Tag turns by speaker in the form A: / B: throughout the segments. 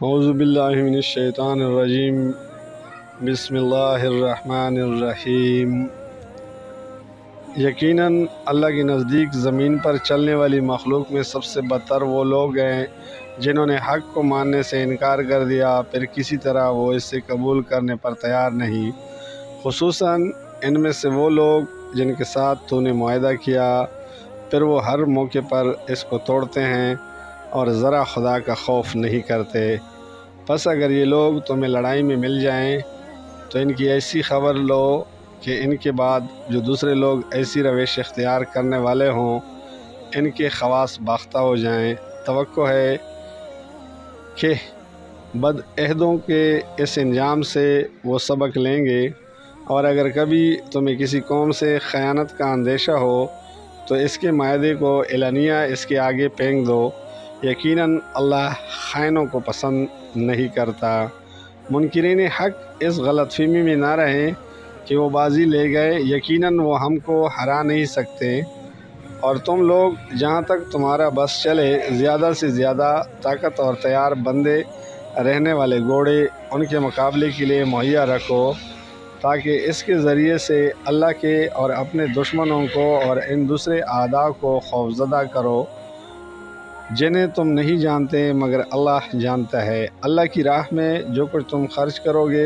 A: اعوذ باللہ من الشیطان الرجیم، بسم اللہ الرحمن الرحیم۔ یقیناً اللہ کے نزدیک زمین پر چلنے والی مخلوق میں سب سے بدتر وہ لوگ ہیں جنہوں نے حق کو ماننے سے انکار کر دیا، پھر کسی طرح وہ اسے قبول کرنے پر تیار نہیں۔ خصوصاً ان میں سے وہ لوگ جن کے ساتھ تو نے معاہدہ کیا، پھر وہ ہر موقع پر اس کو توڑتے ہیں اور ذرا خدا کا خوف نہیں کرتے۔ پس اگر یہ لوگ تمہیں لڑائی میں مل جائیں تو ان کی ایسی خبر لو کہ ان کے بعد جو دوسرے لوگ ایسی روش اختیار کرنے والے ہوں ان کے خواص باختہ ہو جائیں۔ توقع ہے کہ بد عہدوں کے اس انجام سے وہ سبق لیں گے، اور اگر کبھی تمہیں کسی قوم سے خیانت کا اندیشہ ہو تو اس کے معاہدے کو اعلانیہ اس کے آگے پھینک دو۔ یقیناً اللہ خائنوں کو پسند نہیں کرتا۔ منکرین حق اس غلط فہمی میں نہ رہیں کہ وہ بازی لے گئے، یقیناً وہ ہم کو ہرا نہیں سکتے، اور تم لوگ جہاں تک تمہارا بس چلے زیادہ سے زیادہ طاقت اور تیار بندے رہنے والے گھوڑے ان کے مقابلے کے لیے مہیا رکھو، تاکہ اس کے ذریعے سے اللہ کے اور اپنے دشمنوں کو اور ان دوسرے اعداء کو خوفزدہ کرو جنہیں تم نہیں جانتے مگر اللہ جانتا ہے۔ اللہ کی راہ میں جو کچھ تم خرچ کرو گے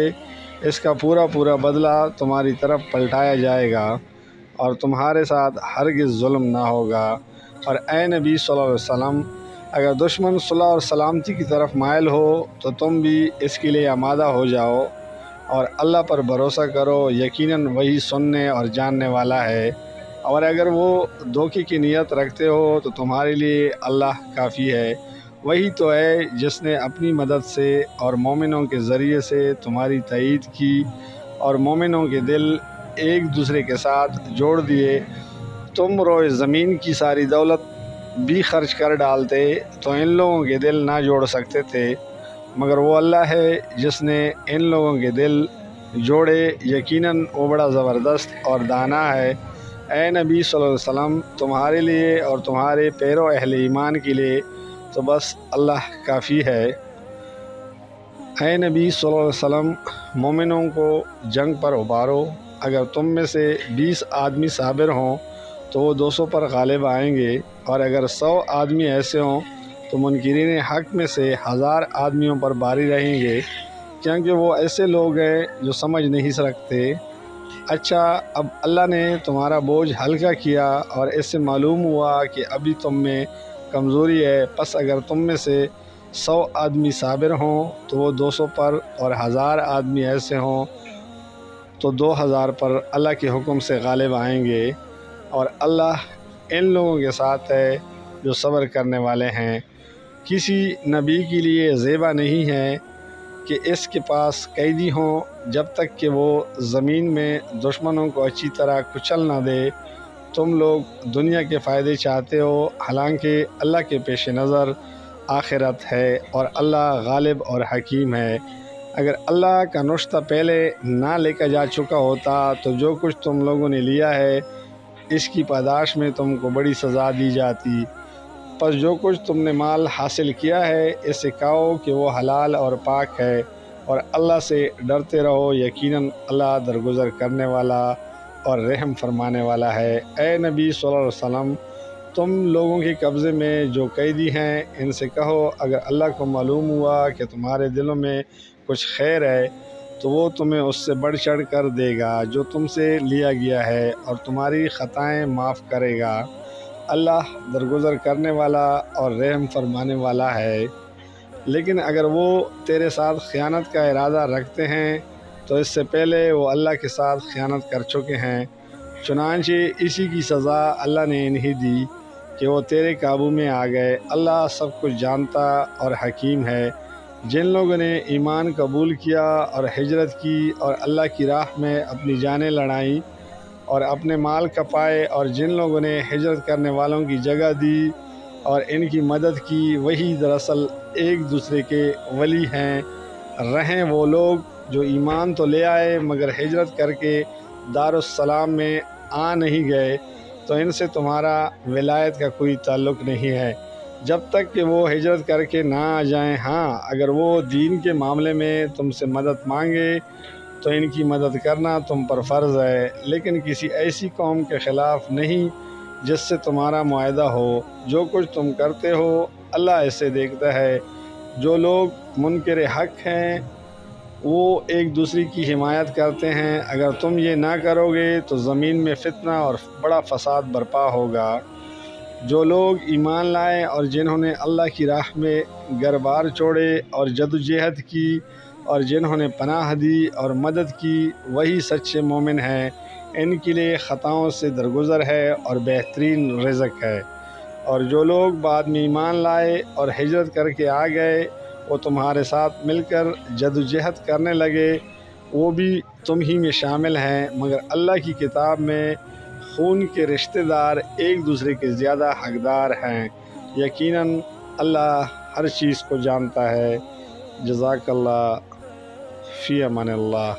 A: اس کا پورا پورا بدلہ تمہاری طرف پلٹایا جائے گا، اور تمہارے ساتھ ہرگز ظلم نہ ہوگا۔ اور اے نبی صلی اللہ علیہ وسلم، اگر دشمن صلح اور سلامتی کی طرف مائل ہو تو تم بھی اس کے لیے آمادہ ہو جاؤ، اور اللہ پر بھروسہ کرو، یقیناً وہی سننے اور جاننے والا ہے۔ اور اگر وہ دھوکے کی نیت رکھتے ہو تو تمہارے لیے اللہ کافی ہے۔ وہی تو ہے جس نے اپنی مدد سے اور مومنوں کے ذریعے سے تمہاری تائید کی، اور مومنوں کے دل ایک دوسرے کے ساتھ جوڑ دیے۔ تم روئے زمین کی ساری دولت بھی خرچ کر ڈالتے تو ان لوگوں کے دل نہ جوڑ سکتے تھے، مگر وہ اللہ ہے جس نے ان لوگوں کے دل جوڑے، یقیناً وہ بڑا زبردست اور دانا ہے۔ اے نبی صلی اللہ علیہ وسلم، تمہارے لیے اور تمہارے پیرو اہل ایمان کے لیے تو بس اللہ کافی ہے۔ اے نبی صلی اللہ علیہ وسلم، مومنوں کو جنگ پر ابھارو، اگر تم میں سے 20 آدمی صابر ہوں تو وہ 200 پر غالب آئیں گے، اور اگر 100 آدمی ایسے ہوں تو منکرین حق میں سے 1000 آدمیوں پر باری رہیں گے، کیونکہ وہ ایسے لوگ ہیں جو سمجھ نہیں سکتے۔ اچھا، اب اللہ نے تمہارا بوجھ ہلکا کیا اور اس سے معلوم ہوا کہ ابھی تم میں کمزوری ہے، پس اگر تم میں سے 100 آدمی صابر ہوں تو وہ 200 پر، اور 1000 آدمی ایسے ہوں تو 2000 پر اللہ کے حکم سے غالب آئیں گے، اور اللہ ان لوگوں کے ساتھ ہے جو صبر کرنے والے ہیں۔ کسی نبی کے لیے زیبا نہیں ہے کہ اس کے پاس قیدی ہوں جب تک کہ وہ زمین میں دشمنوں کو اچھی طرح کچل نہ دے۔ تم لوگ دنیا کے فائدے چاہتے ہو، حالانکہ اللہ کے پیش نظر آخرت ہے، اور اللہ غالب اور حکیم ہے۔ اگر اللہ کا نشتہ پہلے نہ لے کر جا چکا ہوتا تو جو کچھ تم لوگوں نے لیا ہے اس کی پاداش میں تم کو بڑی سزا دی جاتی۔ پس جو کچھ تم نے مال حاصل کیا ہے اسے کہو کہ وہ حلال اور پاک ہے، اور اللہ سے ڈرتے رہو، یقیناً اللہ درگزر کرنے والا اور رحم فرمانے والا ہے۔ اے نبی صلی اللہ علیہ وسلم، تم لوگوں کے قبضے میں جو قیدی ہیں ان سے کہو اگر اللہ کو معلوم ہوا کہ تمہارے دلوں میں کچھ خیر ہے تو وہ تمہیں اس سے بڑھ چڑھ کر دے گا جو تم سے لیا گیا ہے، اور تمہاری خطائیں معاف کرے گا۔ اللہ درگزر کرنے والا اور رحم فرمانے والا ہے۔ لیکن اگر وہ تیرے ساتھ خیانت کا ارادہ رکھتے ہیں تو اس سے پہلے وہ اللہ کے ساتھ خیانت کر چکے ہیں، چنانچہ اسی کی سزا اللہ نے انہیں دی کہ وہ تیرے قابو میں آ گئے۔ اللہ سب کچھ جانتا اور حکیم ہے۔ جن لوگوں نے ایمان قبول کیا اور ہجرت کی اور اللہ کی راہ میں اپنی جانیں لڑائیں اور اپنے مال کپائے، اور جن لوگوں نے ہجرت کرنے والوں کی جگہ دی اور ان کی مدد کی، وہی دراصل ایک دوسرے کے ولی ہیں۔ رہیں وہ لوگ جو ایمان تو لے آئے مگر ہجرت کر کے دارالسلام میں آ نہیں گئے تو ان سے تمہارا ولایت کا کوئی تعلق نہیں ہے۔ جب تک کہ وہ ہجرت کر کے نہ آ جائیں۔ ہاں اگر وہ دین کے معاملے میں تم سے مدد مانگے تو ان کی مدد کرنا تم پر فرض ہے، لیکن کسی ایسی قوم کے خلاف نہیں جس سے تمہارا معاہدہ ہو۔ جو کچھ تم کرتے ہو اللہ ایسے دیکھتا ہے۔ جو لوگ منکر حق ہیں وہ ایک دوسرے کی حمایت کرتے ہیں۔ اگر تم یہ نہ کرو گے تو زمین میں فتنہ اور بڑا فساد برپا ہوگا۔ جو لوگ ایمان لائے اور جنہوں نے اللہ کی راہ میں گھر بار چھوڑے اور جدوجہد کی اور جنہوں نے پناہ دی اور مدد کی وہی سچے مومن ہیں۔ ان کے لیے خطاؤں سے درگزر ہے اور بہترین رزق ہے۔ اور جو لوگ بعد میں ایمان لائے اور ہجرت کر کے آ گئے وہ تمہارے ساتھ مل کر جدوجہد کرنے لگے وہ بھی تم ہی میں شامل ہیں، مگر اللہ کی کتاب میں خون کے رشتہ دار ایک دوسرے کے زیادہ حقدار ہیں۔ یقیناً اللہ ہر چیز کو جانتا ہے۔ جزاک اللہ، فی امان اللہ۔